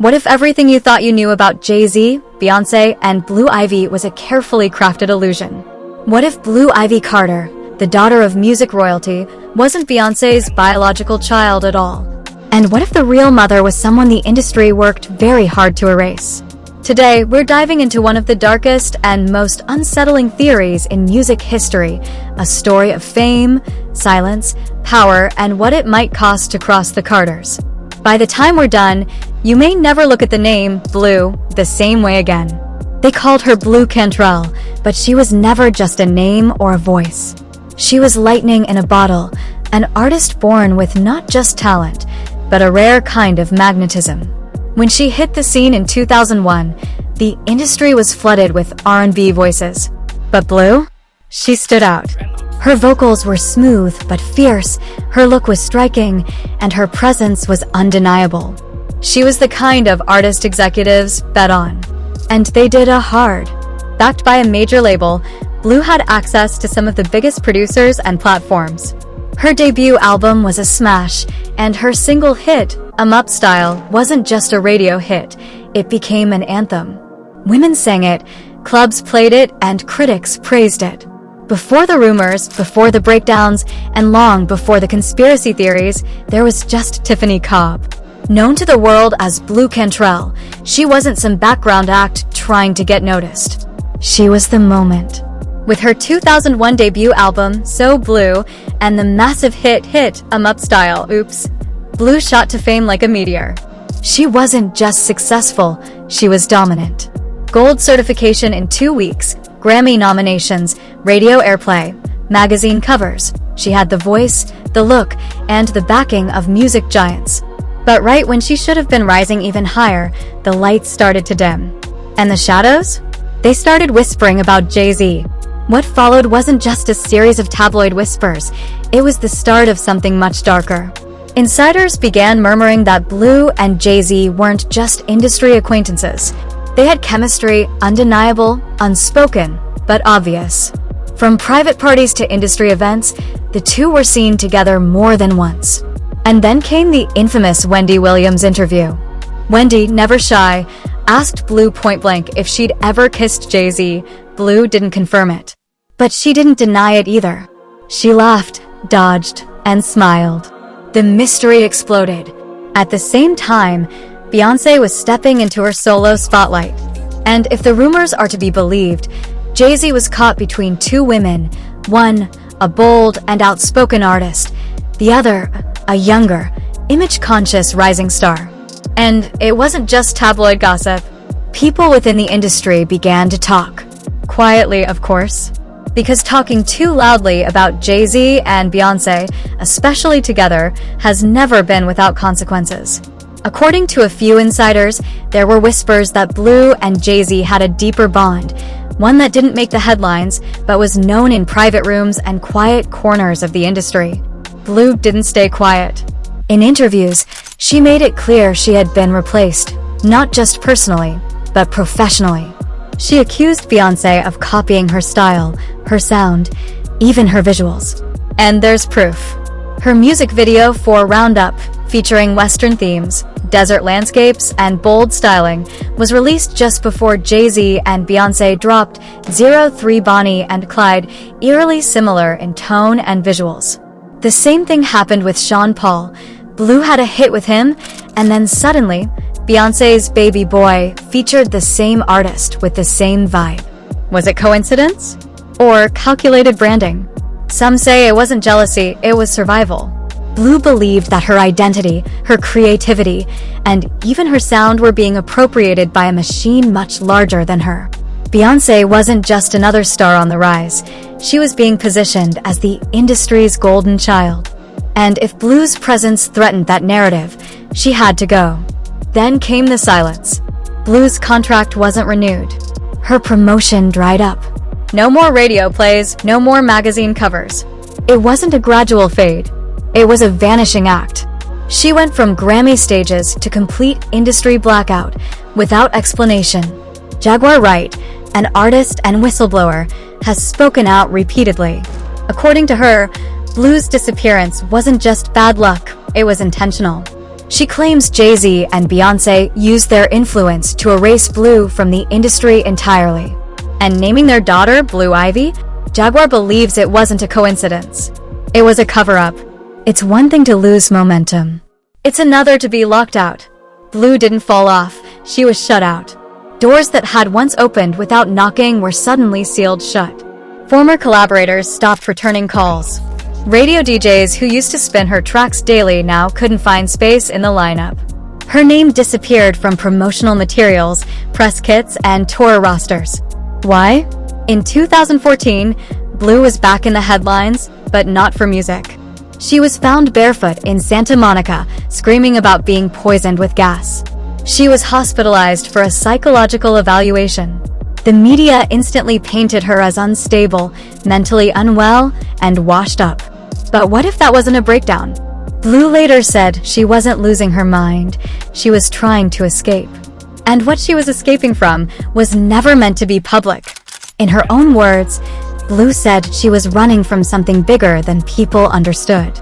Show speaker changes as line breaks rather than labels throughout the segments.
What if everything you thought you knew about Jay-Z, Beyoncé, and Blue Ivy was a carefully crafted illusion? What if Blue Ivy Carter, the daughter of music royalty, wasn't Beyoncé's biological child at all? And what if the real mother was someone the industry worked very hard to erase? Today, we're diving into one of the darkest and most unsettling theories in music history, a story of fame, silence, power, and what it might cost to cross the Carters. By the time we're done, you may never look at the name Blue the same way again. They called her Blue Cantrell, but she was never just a name or a voice. She was lightning in a bottle, an artist born with not just talent, but a rare kind of magnetism. When she hit the scene in 2001, the industry was flooded with R&B voices. But Blue? She stood out. Her vocals were smooth but fierce, her look was striking, and her presence was undeniable. She was the kind of artist executives bet on. And they did hard. Backed by a major label, Blue had access to some of the biggest producers and platforms. Her debut album was a smash, and her single hit, Up Style, wasn't just a radio hit, it became an anthem. Women sang it, clubs played it, and critics praised it. Before the rumors, before the breakdowns, and long before the conspiracy theories, there was just Tiffany Cobb. Known to the world as Blue Cantrell, she wasn't some background act trying to get noticed. She was the moment. With her 2001 debut album, So Blue, and the massive hit Up Style, Oops, Blue shot to fame like a meteor. She wasn't just successful, she was dominant. Gold certification in 2 weeks, Grammy nominations, radio airplay, magazine covers. She had the voice, the look, and the backing of music giants. But right when she should have been rising even higher, the lights started to dim. And the shadows? They started whispering about Jay-Z. What followed wasn't just a series of tabloid whispers, it was the start of something much darker. Insiders began murmuring that Blue and Jay-Z weren't just industry acquaintances. They had chemistry, undeniable, unspoken, but obvious. From private parties to industry events, the two were seen together more than once. And then came the infamous Wendy Williams interview. Wendy, never shy, asked Blue point-blank if she'd ever kissed Jay-Z. Blue didn't confirm it. But she didn't deny it either. She laughed, dodged, and smiled. The mystery exploded. At the same time, Beyoncé was stepping into her solo spotlight. And if the rumors are to be believed, Jay-Z was caught between two women, one, a bold and outspoken artist, the other, a younger, image-conscious rising star. And it wasn't just tabloid gossip. People within the industry began to talk. Quietly, of course. Because talking too loudly about Jay-Z and Beyoncé, especially together, has never been without consequences. According to a few insiders, there were whispers that Blue and Jay-Z had a deeper bond, one that didn't make the headlines, but was known in private rooms and quiet corners of the industry. Blue didn't stay quiet. In interviews, she made it clear she had been replaced, not just personally, but professionally. She accused Beyoncé of copying her style, her sound, even her visuals. And there's proof. Her music video for Roundup, featuring Western themes, desert landscapes, and bold styling, was released just before Jay-Z and Beyoncé dropped 03 Bonnie and Clyde, eerily similar in tone and visuals. The same thing happened with Sean Paul. Blue had a hit with him, and then suddenly, Beyoncé's Baby Boy featured the same artist with the same vibe. Was it coincidence? Or calculated branding? Some say it wasn't jealousy, it was survival. Blue believed that her identity, her creativity, and even her sound were being appropriated by a machine much larger than her. Beyoncé wasn't just another star on the rise. She was being positioned as the industry's golden child. And if Blue's presence threatened that narrative, she had to go. Then came the silence. Blue's contract wasn't renewed. Her promotion dried up. No more radio plays, no more magazine covers. It wasn't a gradual fade. It was a vanishing act. She went from Grammy stages to complete industry blackout, without explanation. Jaguar Wright, an artist and whistleblower, has spoken out repeatedly. According to her, Blue's disappearance wasn't just bad luck, it was intentional. She claims Jay-Z and Beyoncé used their influence to erase Blue from the industry entirely. And naming their daughter Blue Ivy, Jaguar believes it wasn't a coincidence. It was a cover-up. It's one thing to lose momentum. It's another to be locked out. Blue didn't fall off, she was shut out. Doors that had once opened without knocking were suddenly sealed shut. Former collaborators stopped returning calls. Radio DJs who used to spin her tracks daily now couldn't find space in the lineup. Her name disappeared from promotional materials, press kits, and tour rosters. Why? In 2014, Blue was back in the headlines, but not for music. She was found barefoot in Santa Monica, screaming about being poisoned with gas. She was hospitalized for a psychological evaluation. The media instantly painted her as unstable, mentally unwell, and washed up. But what if that wasn't a breakdown? Blue later said she wasn't losing her mind, she was trying to escape. And what she was escaping from was never meant to be public. In her own words, Blue said she was running from something bigger than people understood.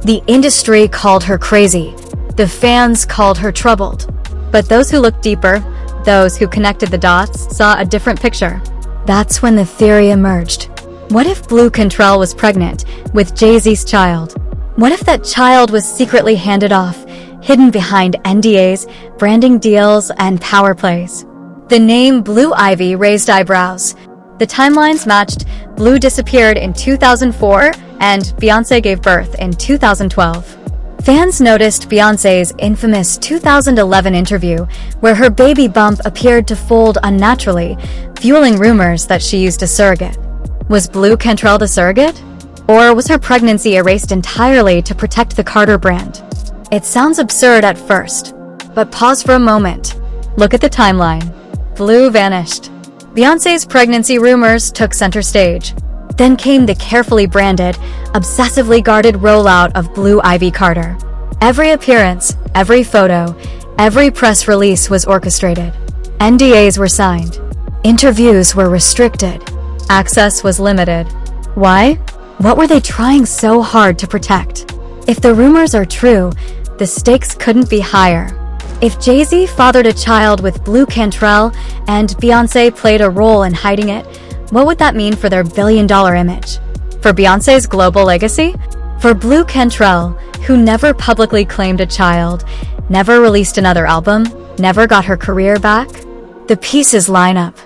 The industry called her crazy. The fans called her troubled. But those who looked deeper, those who connected the dots, saw a different picture. That's when the theory emerged. What if Blue Cantrell was pregnant with Jay-Z's child? What if that child was secretly handed off, hidden behind NDAs, branding deals, and power plays? The name Blue Ivy raised eyebrows. The timelines matched. Blue disappeared in 2004, and Beyoncé gave birth in 2012. Fans noticed Beyoncé's infamous 2011 interview, where her baby bump appeared to fold unnaturally, fueling rumors that she used a surrogate. Was Blue Cantrell the surrogate? Or was her pregnancy erased entirely to protect the Carter brand? It sounds absurd at first, but pause for a moment. Look at the timeline. Blue vanished. Beyoncé's pregnancy rumors took center stage. Then came the carefully branded, obsessively guarded rollout of Blue Ivy Carter. Every appearance, every photo, every press release was orchestrated. NDAs were signed. Interviews were restricted. Access was limited. Why? What were they trying so hard to protect? If the rumors are true, the stakes couldn't be higher. If Jay-Z fathered a child with Blue Cantrell and Beyoncé played a role in hiding it, what would that mean for their billion-dollar image? For Beyoncé's global legacy? For Blue Cantrell, who never publicly claimed a child, never released another album, never got her career back? The pieces line up.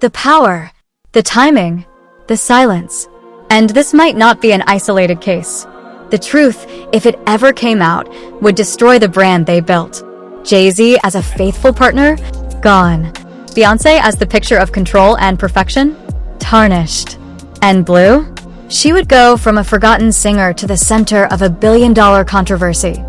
The power, the timing, the silence. And this might not be an isolated case. The truth, if it ever came out, would destroy the brand they built. Jay-Z as a faithful partner? Gone. Beyoncé as the picture of control and perfection? Tarnished. And Blue? She would go from a forgotten singer to the center of a billion-dollar controversy.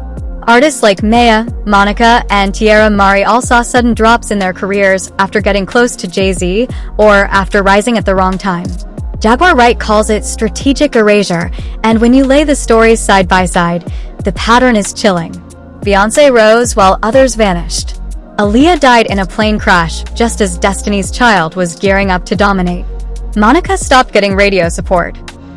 Artists like Maya, Monica, and Tierra Mari all saw sudden drops in their careers after getting close to Jay-Z or after rising at the wrong time. Jaguar Wright calls it strategic erasure, and when you lay the stories side by side, the pattern is chilling. Beyoncé rose while others vanished. Aaliyah died in a plane crash just as Destiny's Child was gearing up to dominate. Monica stopped getting radio support.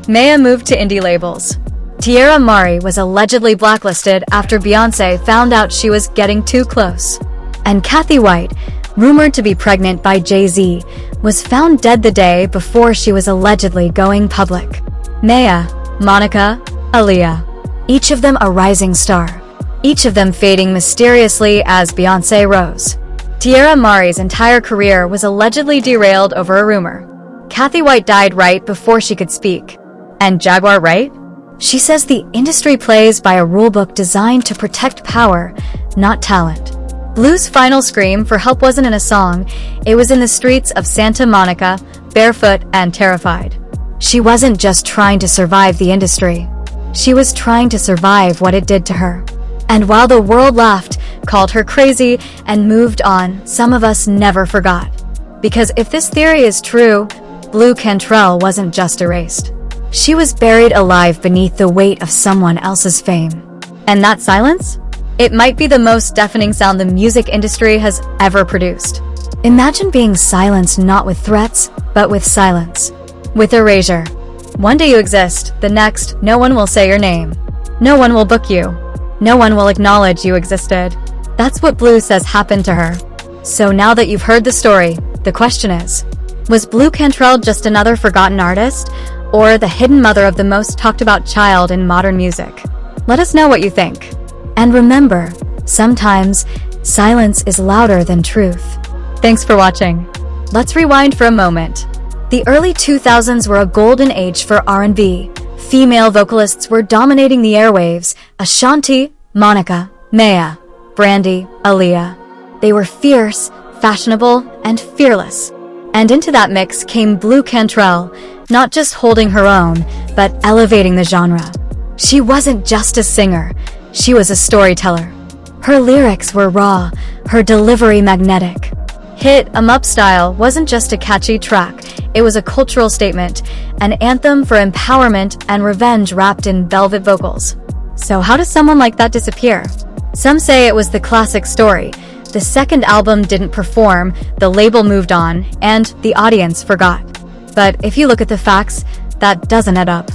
Maya moved to indie labels. Tierra Mari was allegedly blacklisted after Beyoncé found out she was getting too close. And Kathy White, rumored to be pregnant by Jay-Z, was found dead the day before she was allegedly going public. Maya, Monica, Aaliyah. Each of them a rising star. Each of them fading mysteriously as Beyoncé rose. Tierra Mari's entire career was allegedly derailed over a rumor. Kathy White died right before she could speak. And Jaguar Wright? She says the industry plays by a rulebook designed to protect power, not talent. Blue's final scream for help wasn't in a song, it was in the streets of Santa Monica, barefoot and terrified. She wasn't just trying to survive the industry. She was trying to survive what it did to her. And while the world laughed, called her crazy, and moved on, some of us never forgot. Because if this theory is true, Blue Cantrell wasn't just erased. She was buried alive beneath the weight of someone else's fame. And that silence? It might be the most deafening sound the music industry has ever produced. Imagine being silenced not with threats, but with silence. With erasure. One day you exist, the next, no one will say your name. No one will book you. No one will acknowledge you existed. That's what Blue says happened to her. So now that you've heard the story, the question is, was Blue Cantrell just another forgotten artist, or the hidden mother of the most talked about child in modern music? Let us know what you think. And remember, sometimes silence is louder than truth. Thanks for watching. Let's rewind for a moment. The early 2000s were a golden age for R&B. Female vocalists were dominating the airwaves: Ashanti, Monica, Maya, Brandy, Aaliyah. They were fierce, fashionable, and fearless. And into that mix came Blue Cantrell, not just holding her own, but elevating the genre. She wasn't just a singer, she was a storyteller. Her lyrics were raw, her delivery magnetic. Hit 'Em Up Style wasn't just a catchy track, it was a cultural statement, an anthem for empowerment and revenge wrapped in velvet vocals. So how does someone like that disappear? Some say it was the classic story. The second album didn't perform, the label moved on, and the audience forgot. But if you look at the facts, that doesn't add up.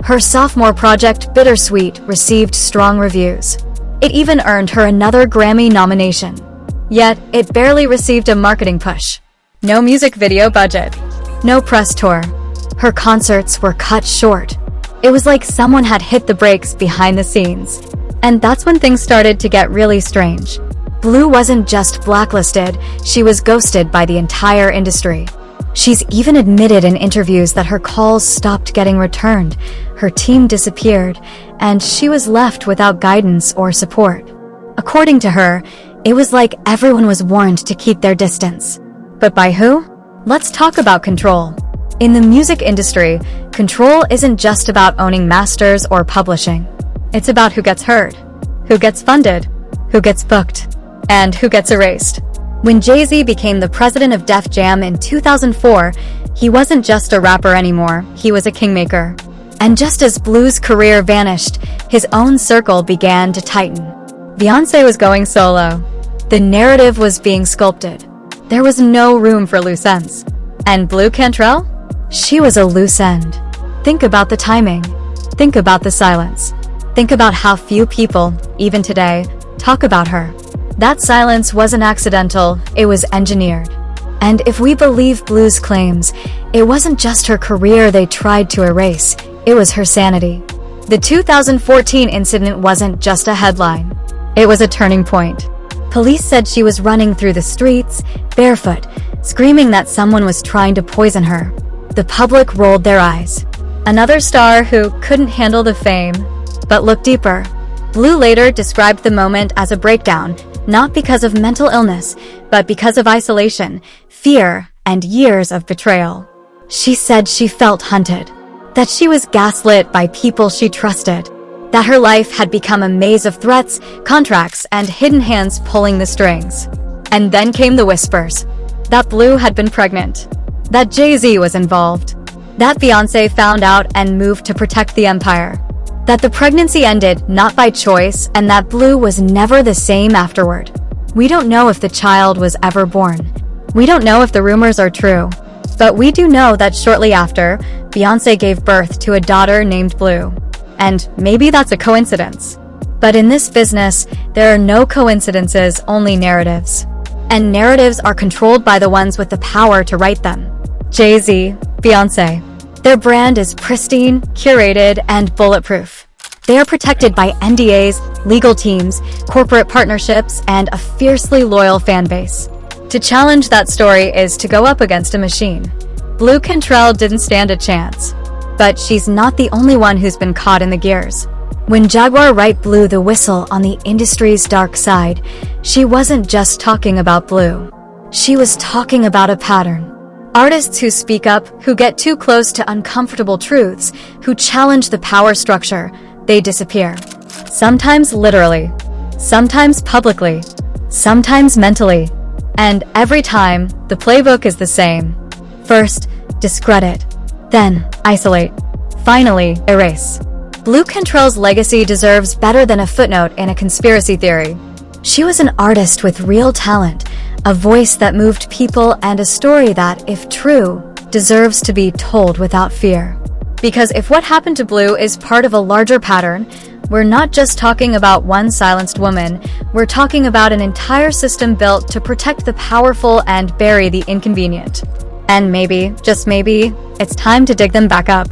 Her sophomore project, Bittersweet, received strong reviews. It even earned her another Grammy nomination. Yet, it barely received a marketing push. No music video budget. No press tour. Her concerts were cut short. It was like someone had hit the brakes behind the scenes. And that's when things started to get really strange. Blue wasn't just blacklisted, she was ghosted by the entire industry. She's even admitted in interviews that her calls stopped getting returned, her team disappeared, and she was left without guidance or support. According to her, it was like everyone was warned to keep their distance. But by who? Let's talk about control. In the music industry, control isn't just about owning masters or publishing. It's about who gets heard, who gets funded, who gets booked, and who gets erased. When Jay-Z became the president of Def Jam in 2004, he wasn't just a rapper anymore, he was a kingmaker. And just as Blue's career vanished, his own circle began to tighten. Beyoncé was going solo. The narrative was being sculpted. There was no room for loose ends. And Blue Cantrell? She was a loose end. Think about the timing. Think about the silence. Think about how few people, even today, talk about her. That silence wasn't accidental, it was engineered. And if we believe Blue's claims, it wasn't just her career they tried to erase, it was her sanity. The 2014 incident wasn't just a headline. It was a turning point. Police said she was running through the streets, barefoot, screaming that someone was trying to poison her. The public rolled their eyes. Another star who couldn't handle the fame. But look deeper. Blue later described the moment as a breakdown, not because of mental illness, but because of isolation, fear, and years of betrayal. She said she felt hunted, that she was gaslit by people she trusted, that her life had become a maze of threats, contracts, and hidden hands pulling the strings. And then came the whispers. That Blue had been pregnant. That Jay-Z was involved. That Beyoncé found out and moved to protect the empire. That the pregnancy ended not by choice, and that Blue was never the same afterward. We don't know if the child was ever born. We don't know if the rumors are true. But we do know that shortly after, Beyoncé gave birth to a daughter named Blue. And maybe that's a coincidence. But in this business, there are no coincidences, only narratives. And narratives are controlled by the ones with the power to write them. Jay-Z, Beyoncé. Their brand is pristine, curated, and bulletproof. They are protected by NDAs, legal teams, corporate partnerships, and a fiercely loyal fan base. To challenge that story is to go up against a machine. Blue Cantrell didn't stand a chance. But she's not the only one who's been caught in the gears. When Jaguar Wright blew the whistle on the industry's dark side, she wasn't just talking about Blue. She was talking about a pattern. Artists who speak up, who get too close to uncomfortable truths, who challenge the power structure, they disappear. Sometimes literally, sometimes publicly, sometimes mentally. And every time, the playbook is the same. First, discredit. Then, isolate. Finally, erase. Blue Cantrell's legacy deserves better than a footnote in a conspiracy theory. She was an artist with real talent, a voice that moved people, and a story that, if true, deserves to be told without fear. Because if what happened to Blue is part of a larger pattern, we're not just talking about one silenced woman, we're talking about an entire system built to protect the powerful and bury the inconvenient. And maybe, just maybe, it's time to dig them back up.